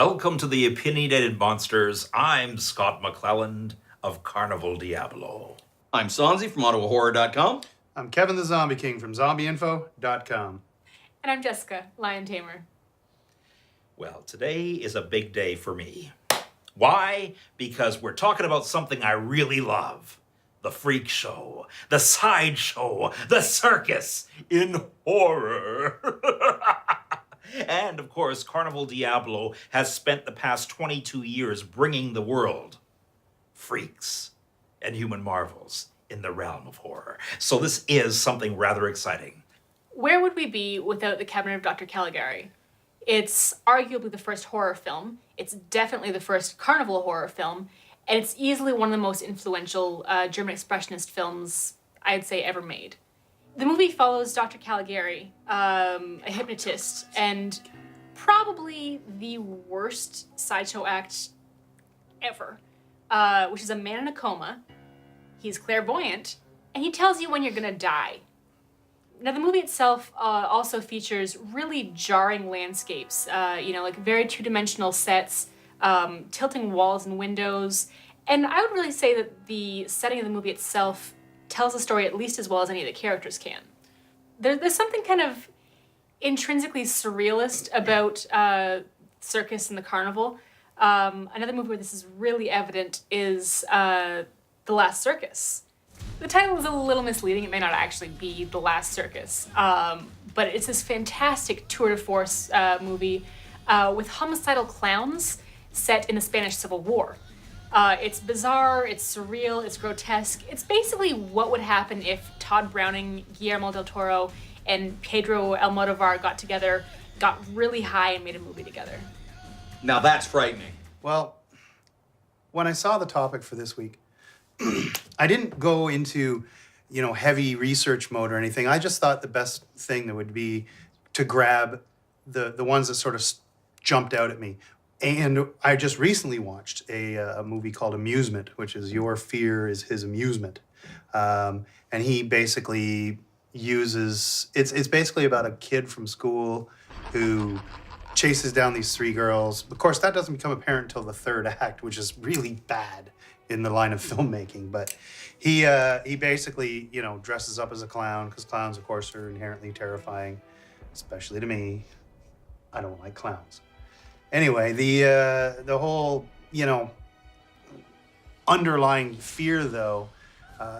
Welcome to the Opinionated Monsters. I'm Scott McClelland of Carnival Diablo. I'm Sonzi from OttawaHorror.com. I'm Kevin the Zombie King from ZombieInfo.com. And I'm Jessica, Lion Tamer. Well, today is a big day for me. Why? Because we're talking about something I really love. The freak show, the sideshow, the circus in horror. And, of course, Carnival Diablo has spent the past 22 years bringing the world freaks and human marvels in the realm of horror. So this is something rather exciting. Where would we be without The Cabinet of Dr. Caligari? It's arguably the first horror film. It's definitely the first carnival horror film. And it's easily one of the most influential German expressionist films, I'd say, ever made. The movie follows Dr. Caligari, a hypnotist, and probably the worst sideshow act ever, which is a man in a coma. He's clairvoyant, and he tells you when you're gonna die. Now, the movie itself also features really jarring landscapes, like very two-dimensional sets, tilting walls and windows, and I would really say that the setting of the movie itself tells the story at least as well as any of the characters can. There's something kind of intrinsically surrealist about circus and the carnival. Another movie where this is really evident is The Last Circus. The title is a little misleading. It may not actually be The Last Circus, but it's this fantastic tour de force movie with homicidal clowns set in the Spanish Civil War. It's bizarre, it's surreal, it's grotesque. It's basically what would happen if Todd Browning, Guillermo del Toro, and Pedro Almodovar got together, got really high, and made a movie together. Now that's frightening. Well, when I saw the topic for this week, I didn't go into, heavy research mode or anything. I just thought the best thing that would be to grab the ones that sort of jumped out at me. And I just recently watched a movie called Amusement, which is Your Fear is His Amusement. And he basically uses, it's basically about a kid from school who chases down these three girls. Of course, that doesn't become apparent until the third act, which is really bad in the line of filmmaking. But he basically, dresses up as a clown, because clowns, of course, are inherently terrifying, especially to me. I don't like clowns. Anyway, the whole, underlying fear, though,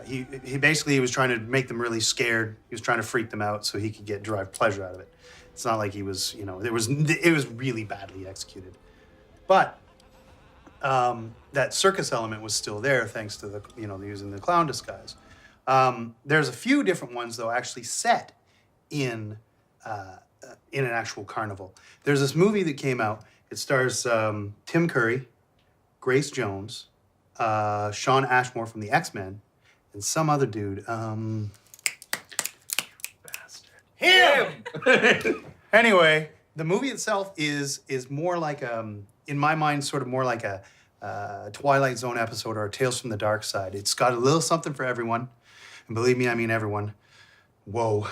he basically was trying to make them really scared. He was trying to freak them out so he could derive pleasure out of it. It's not like he was, it was really badly executed. But that circus element was still there thanks to the, using the clown disguise. There's a few different ones, though, actually set in an actual carnival. There's this movie that came out. It stars Tim Curry, Grace Jones, Shawn Ashmore from the X-Men, and some other dude. Bastard. Him! Anyway, the movie itself is more like, in my mind, sort of more like a Twilight Zone episode or a Tales from the Dark Side. It's got a little something for everyone. And believe me, I mean everyone. Whoa.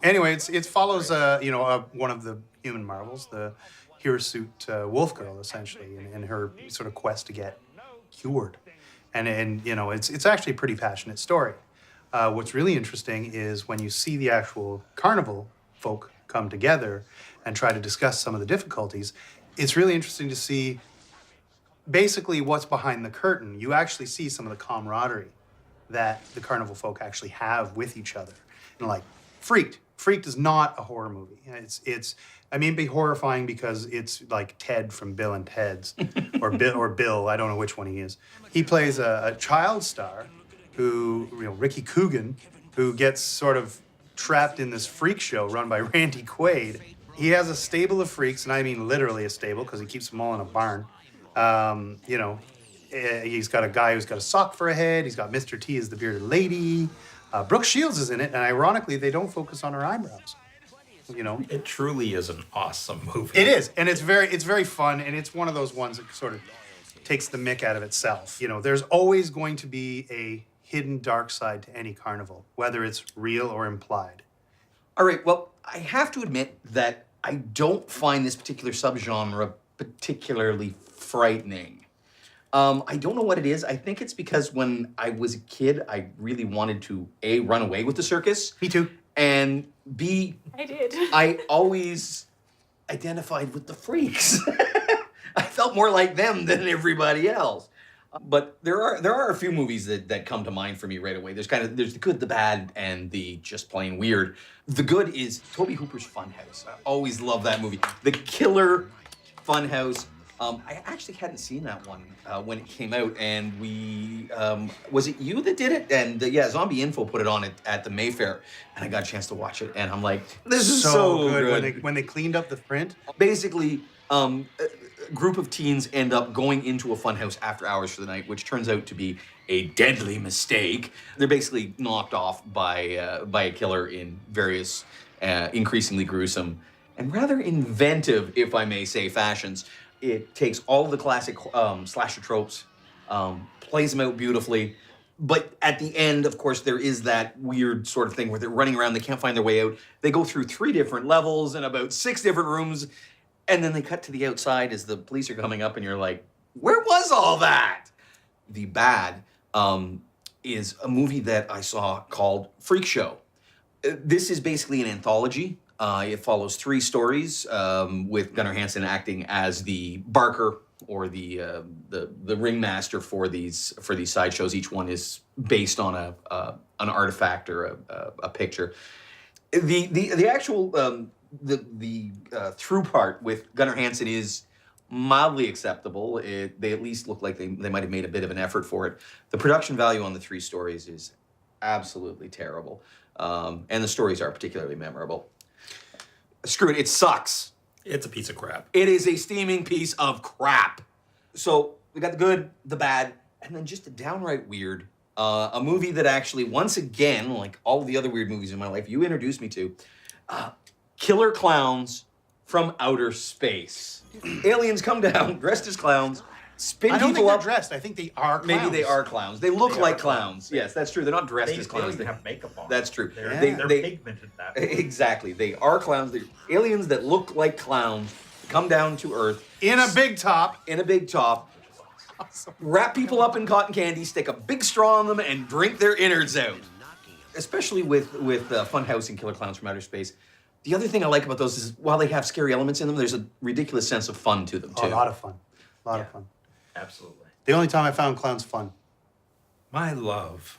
Anyway, it follows, one of the human marvels, the hirsute wolf girl, essentially, in her sort of quest to get cured. And it's actually a pretty passionate story. What's really interesting is when you see the actual carnival folk come together and try to discuss some of the difficulties, it's really interesting to see basically what's behind the curtain. You actually see some of the camaraderie that the carnival folk actually have with each other. And like, Freaked is not a horror movie. It'd be horrifying because it's like Ted from Bill and Ted's, or Bill, I don't know which one he is. He plays a child star who, Ricky Coogan, who gets sort of trapped in this freak show run by Randy Quaid. He has a stable of freaks, and I mean literally a stable, because he keeps them all in a barn. He's got a guy who's got a sock for a head. He's got Mr. T as the bearded lady. Brooke Shields is in it, and ironically, they don't focus on her eyebrows. It truly is an awesome movie. It is, and it's very fun, and it's one of those ones that sort of takes the mick out of itself. There's always going to be a hidden dark side to any carnival, whether it's real or implied. All right, well, I have to admit that I don't find this particular subgenre particularly frightening. I don't know what it is. I think it's because when I was a kid, I really wanted to A, run away with the circus. Me too. And B, I did. I always identified with the freaks. I felt more like them than everybody else. But there are a few movies that come to mind for me right away. There's the good, the bad, and the just plain weird. The good is Tobe Hooper's Funhouse. I always love that movie. The Killer Funhouse. I actually hadn't seen that one when it came out, and we was it you that did it? And yeah, Zombie Info put it on at the Mayfair, and I got a chance to watch it, and I'm like, this is so good. When they cleaned up the print. Basically, a group of teens end up going into a funhouse after hours for the night, which turns out to be a deadly mistake. They're basically knocked off by a killer in various increasingly gruesome and rather inventive, if I may say, fashions. It takes all of the classic slasher tropes, plays them out beautifully, but at the end, of course, there is that weird sort of thing where they're running around, they can't find their way out. They go through 3 different levels and about 6 different rooms, and then they cut to the outside as the police are coming up, and you're like, where was all that? The Bad is a movie that I saw called Freakshow. This is basically an anthology. It follows 3 stories with Gunnar Hansen acting as the barker or the ringmaster for these sideshows. Each one is based on an artifact or a picture. The actual through part with Gunnar Hansen is mildly acceptable. They at least look like they might have made a bit of an effort for it. The production value on the 3 stories is absolutely terrible, and the stories are particularly memorable. Screw it, it sucks. It's a piece of crap. It is a steaming piece of crap. So we got the good, the bad, and then just a downright weird. A movie that actually, once again, like all of the other weird movies in my life, you introduced me to, killer clowns from outer space. Aliens come down dressed as clowns, spin I don't think people they're up. dressed. I think they are clowns. Maybe they are clowns. They look They like are clowns. Yes, that's true. They're not dressed as They clowns. don't even have makeup on. That's true. They're pigmented that way. Exactly. They are clowns. They're aliens that look like clowns, come down to Earth. In a big top. In a big top. Wrap people up in cotton candy, stick a big straw on them, and drink their innards out. Especially with Funhouse and Killer Clowns from Outer Space. The other thing I like about those is while they have scary elements in them, there's a ridiculous sense of fun to them, too. Oh, a lot of fun. A lot of fun. Absolutely. The only time I found clowns fun. My love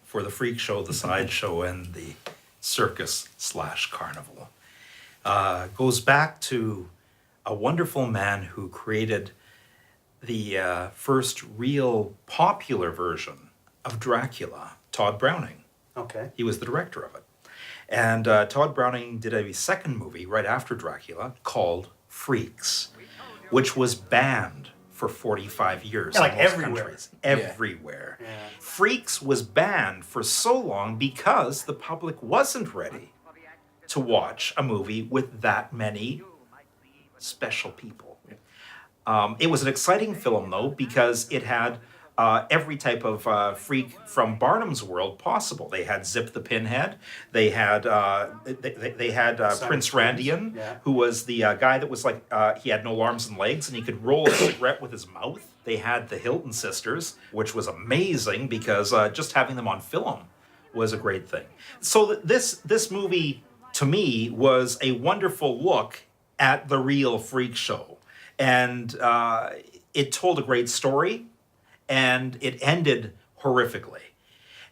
for the freak show, the sideshow, and the circus/carnival goes back to a wonderful man who created the first real popular version of Dracula, Todd Browning. Okay. He was the director of it. And Todd Browning did a second movie right after Dracula called Freaks, which was banned for 45 years. Yeah, like in most everywhere. countries. Everywhere. Yeah. Freaks was banned for so long because the public wasn't ready to watch a movie with that many special people. It was an exciting film, though, because it had every type of freak from Barnum's world possible. They had Zip the Pinhead. They had Prince Randian, yeah. who was the guy that was like he had no arms and legs, and he could roll a cigarette with his mouth. They had the Hilton Sisters, which was amazing because just having them on film was a great thing. So this movie to me was a wonderful look at the real freak show, and it told a great story. And it ended horrifically.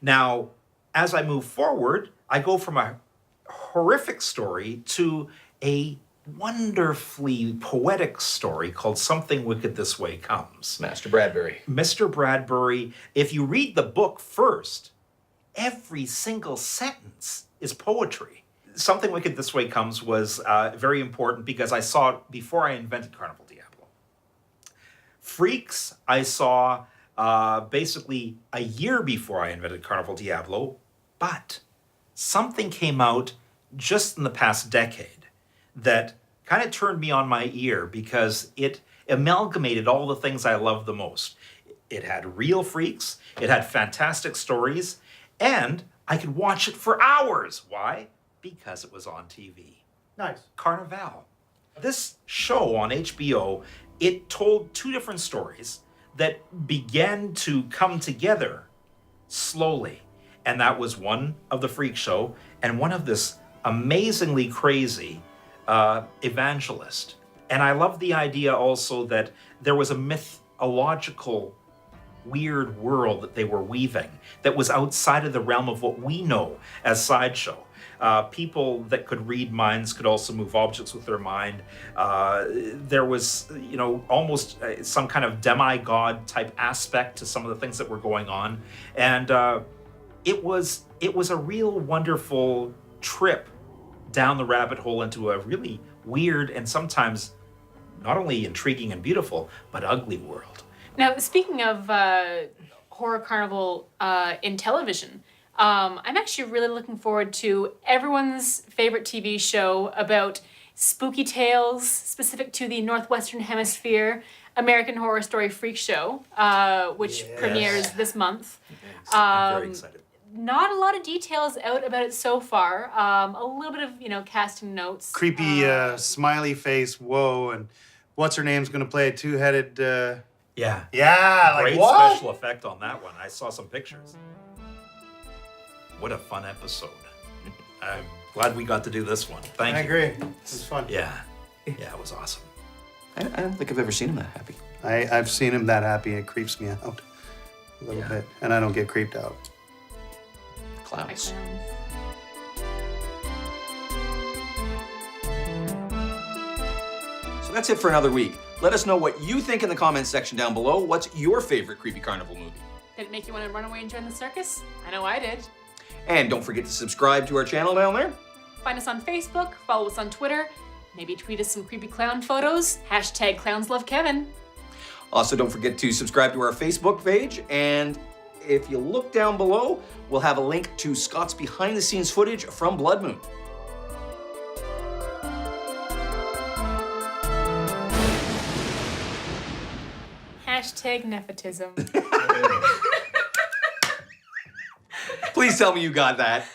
Now, as I move forward, I go from a horrific story to a wonderfully poetic story called Something Wicked This Way Comes. Master Bradbury. Mr. Bradbury, if you read the book first, every single sentence is poetry. Something Wicked This Way Comes was very important because I saw it before I invented Carnival Diablo. Freaks, I saw basically a year before I invented Carnival Diablo, but something came out just in the past decade that kind of turned me on my ear because it amalgamated all the things I love the most. It had real freaks, it had fantastic stories, and I could watch it for hours. Why? Because it was on TV. Nice. Carnival. This show on HBO, it told two different stories that began to come together slowly. And that was one of the Freak Show and one of this amazingly crazy evangelist. And I love the idea also that there was a mythological weird world that they were weaving that was outside of the realm of what we know as sideshow. People that could read minds could also move objects with their mind. There was, almost some kind of demigod type aspect to some of the things that were going on. And it was a real wonderful trip down the rabbit hole into a really weird and sometimes not only intriguing and beautiful, but ugly world. Now, speaking of horror carnival in television, I'm actually really looking forward to everyone's favorite TV show about spooky tales specific to the Northwestern Hemisphere, American Horror Story Freakshow, which premieres this month. I'm very excited. Not a lot of details out about it so far. A little bit of, casting notes. Creepy smiley face, whoa, and what's her name's gonna play a two-headed... Yeah. Yeah, like Great what? special effect on that one. I saw some pictures. What a fun episode. I'm glad we got to do this one. Thank I you. agree. It was fun. Yeah. Yeah, it was awesome. I don't think I've ever seen him that happy. I've seen him that happy, and it creeps me out a little bit, and I don't get creeped out. Clowns. So that's it for another week. Let us know what you think in the comments section down below. What's your favorite creepy carnival movie? Did it make you want to run away and join the circus? I know I did. And don't forget to subscribe to our channel down there. Find us on Facebook, follow us on Twitter, maybe tweet us some creepy clown photos, #ClownsLoveKevin. Also, don't forget to subscribe to our Facebook page. And if you look down below, we'll have a link to Scott's behind-the-scenes footage from Blood Moon. #nepotism. Please tell me you got that.